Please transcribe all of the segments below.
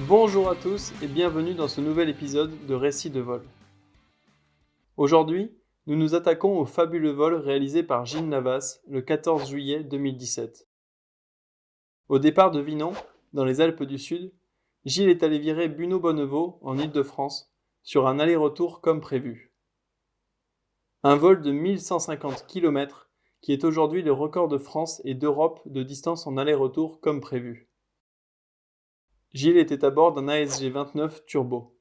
Bonjour à tous et bienvenue dans ce nouvel épisode de Récits de vol. Aujourd'hui, nous nous attaquons au fabuleux vol réalisé par Gilles Navas le 14 juillet 2017. Au départ de Vinon, dans les Alpes du Sud, Gilles est allé virer Bunau-Bonnevaux en Île-de-France sur un aller-retour comme prévu. Un vol de 1150 km qui est aujourd'hui le record de France et d'Europe de distance en aller-retour comme prévu. Gilles était à bord d'un ASG 29 Turbo.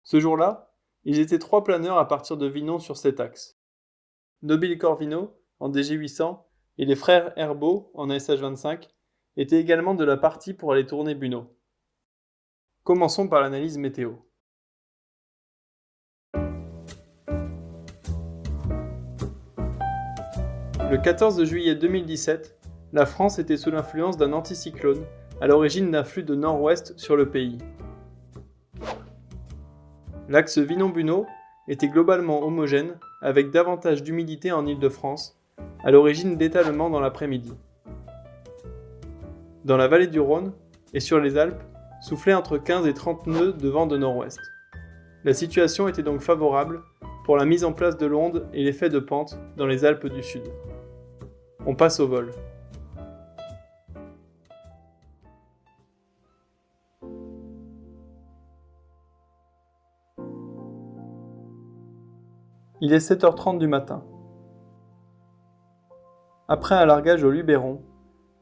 Ce jour-là, ils étaient 3 planeurs à partir de Vinon sur cet axe. Nobile Corvino, en DG800, et les frères Herbeau, en SH25, étaient également de la partie pour aller tourner Bunau. Commençons par l'analyse météo. Le 14 juillet 2017, la France était sous l'influence d'un anticyclone, à l'origine d'un flux de nord-ouest sur le pays. L'axe Vinon-Bunau était globalement homogène, avec davantage d'humidité en Île-de-France, à l'origine d'étalement dans l'après-midi. Dans la vallée du Rhône et sur les Alpes, soufflaient entre 15 et 30 nœuds de vent de nord-ouest. La situation était donc favorable pour la mise en place de l'onde et l'effet de pente dans les Alpes du Sud. On passe au vol. Il est 7h30 du matin. Après un largage au Luberon,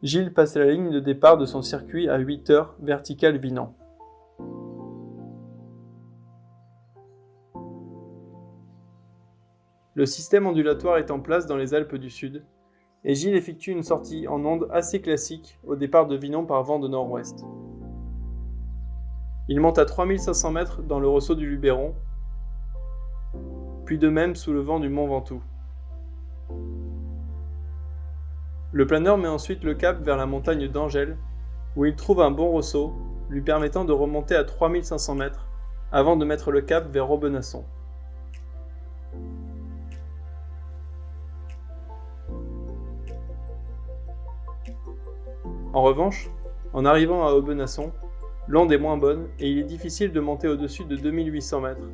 Gilles passe la ligne de départ de son circuit à 8h verticale Vinan. Le système ondulatoire est en place dans les Alpes du Sud, et Gilles effectue une sortie en onde assez classique au départ de Vinon par vent de nord-ouest. Il monte à 3500 mètres dans le ressaut du Luberon, puis de même sous le vent du Mont Ventoux. Le planeur met ensuite le cap vers la montagne d'Angèle, où il trouve un bon ressaut, lui permettant de remonter à 3500 mètres, avant de mettre le cap vers Aubenasson. En revanche, en arrivant à Aubenasson, l'onde est moins bonne et il est difficile de monter au-dessus de 2800 mètres,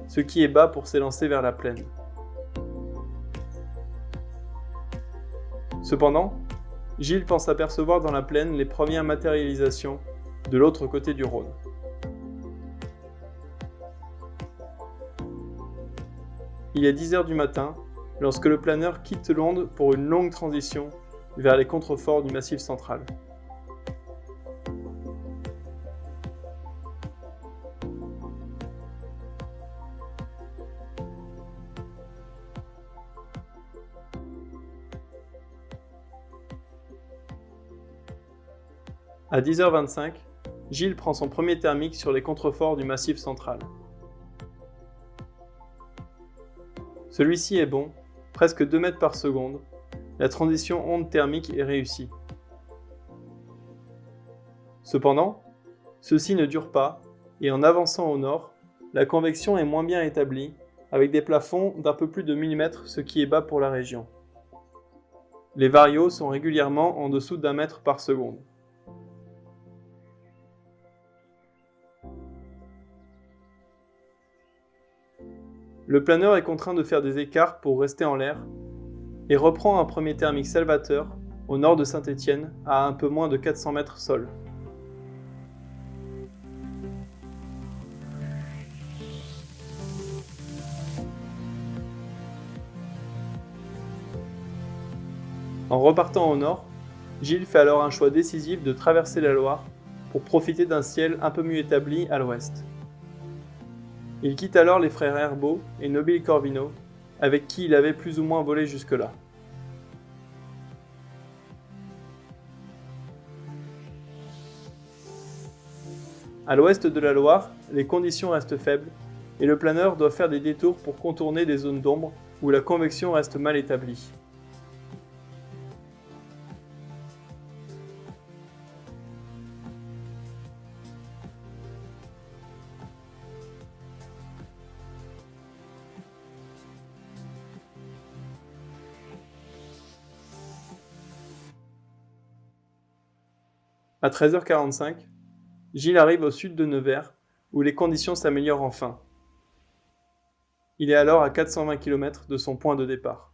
ce qui est bas pour s'élancer vers la plaine. Cependant, Gilles pense apercevoir dans la plaine les premières matérialisations de l'autre côté du Rhône. Il est 10h du matin lorsque le planeur quitte l'onde pour une longue transition vers les contreforts du Massif central. À 10h25, Gilles prend son premier thermique sur les contreforts du Massif central. Celui-ci est bon, presque 2 mètres par seconde. La transition onde thermique est réussie. Cependant, ceci ne dure pas, et en avançant au nord, la convection est moins bien établie, avec des plafonds d'un peu plus de 1000 mètres, ce qui est bas pour la région. Les variaux sont régulièrement en dessous d'1 mètre par seconde. Le planeur est contraint de faire des écarts pour rester en l'air et reprend un premier thermique salvateur au nord de Saint-Étienne à un peu moins de 400 mètres sol. En repartant au nord, Gilles fait alors un choix décisif de traverser la Loire pour profiter d'un ciel un peu mieux établi à l'ouest. Il quitte alors les frères Herbeau et Nobile Corvino, avec qui il avait plus ou moins volé jusque-là. À l'ouest de la Loire, les conditions restent faibles et le planeur doit faire des détours pour contourner des zones d'ombre où la convection reste mal établie. À 13h45, Gilles arrive au sud de Nevers, où les conditions s'améliorent enfin. Il est alors à 420 km de son point de départ.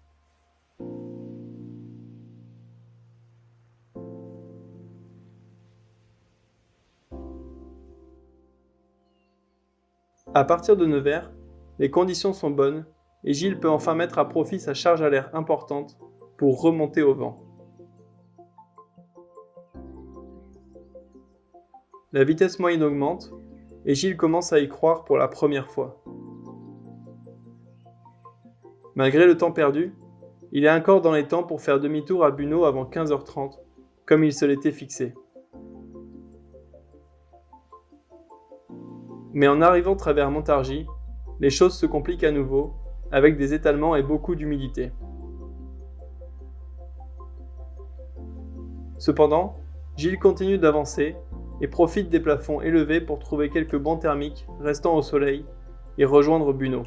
À partir de Nevers, les conditions sont bonnes et Gilles peut enfin mettre à profit sa charge à l'air importante pour remonter au vent. La vitesse moyenne augmente et Gilles commence à y croire pour la première fois. Malgré le temps perdu, il est encore dans les temps pour faire demi-tour à Bunot avant 15h30, comme il se l'était fixé. Mais en arrivant travers Montargis, les choses se compliquent à nouveau, avec des étalements et beaucoup d'humidité. Cependant, Gilles continue d'avancer et profite des plafonds élevés pour trouver quelques bancs thermiques restant au soleil et rejoindre Bunot.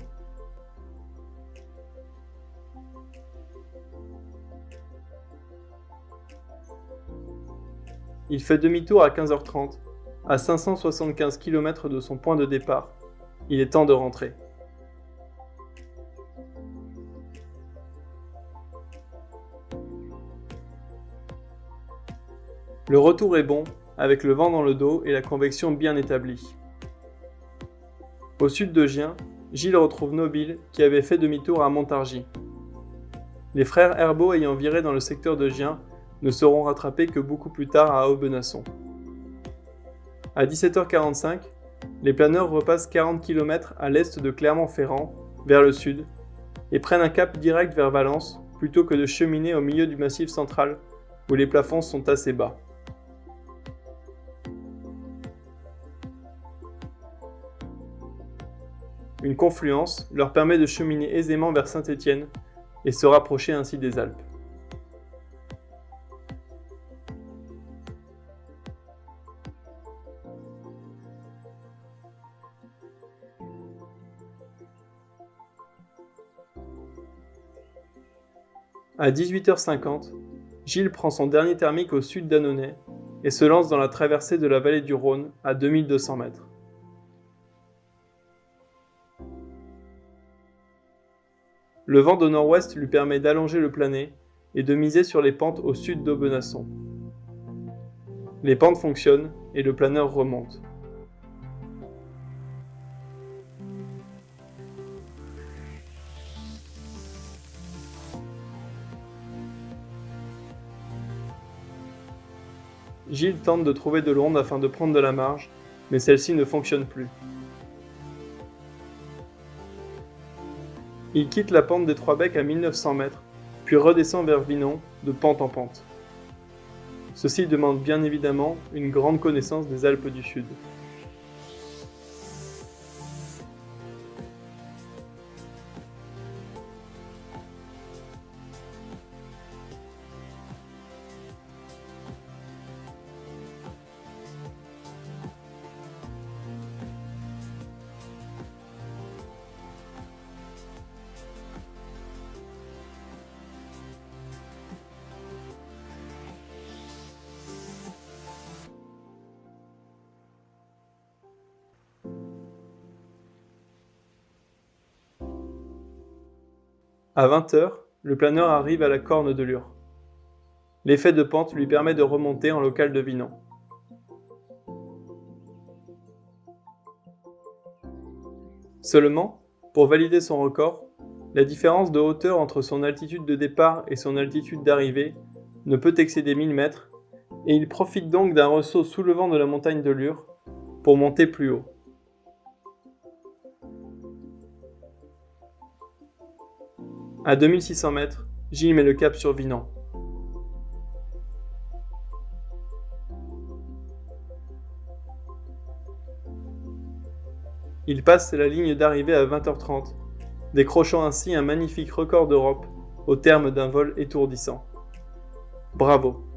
Il fait demi-tour à 15h30, à 575 km de son point de départ. Il est temps de rentrer. Le retour est bon, avec le vent dans le dos et la convection bien établie. Au sud de Gien, Gilles retrouve Nobile qui avait fait demi-tour à Montargis. Les frères Herbault ayant viré dans le secteur de Gien ne seront rattrapés que beaucoup plus tard à Aubenasson. À 17h45, les planeurs repassent 40 km à l'est de Clermont-Ferrand, vers le sud, et prennent un cap direct vers Valence plutôt que de cheminer au milieu du massif central où les plafonds sont assez bas. Une confluence leur permet de cheminer aisément vers Saint-Étienne et se rapprocher ainsi des Alpes. À 18h50, Gilles prend son dernier thermique au sud d'Annonay et se lance dans la traversée de la vallée du Rhône à 2200 mètres. Le vent de nord-ouest lui permet d'allonger le plané et de miser sur les pentes au sud d'Aubenasson. Les pentes fonctionnent et le planeur remonte. Gilles tente de trouver de l'onde afin de prendre de la marge, mais celle-ci ne fonctionne plus. Il quitte la pente des Trois-Becs à 1900 mètres, puis redescend vers Vinon, de pente en pente. Ceci demande bien évidemment une grande connaissance des Alpes du Sud. À 20h, le planeur arrive à la corne de Lure. L'effet de pente lui permet de remonter en local de Vinon. Seulement, pour valider son record, la différence de hauteur entre son altitude de départ et son altitude d'arrivée ne peut excéder 1000 mètres et il profite donc d'un ressaut sous le vent de la montagne de Lure pour monter plus haut. À 2600 mètres, Gilles met le cap sur Vinon. Il passe la ligne d'arrivée à 20h30, décrochant ainsi un magnifique record d'Europe au terme d'un vol étourdissant. Bravo!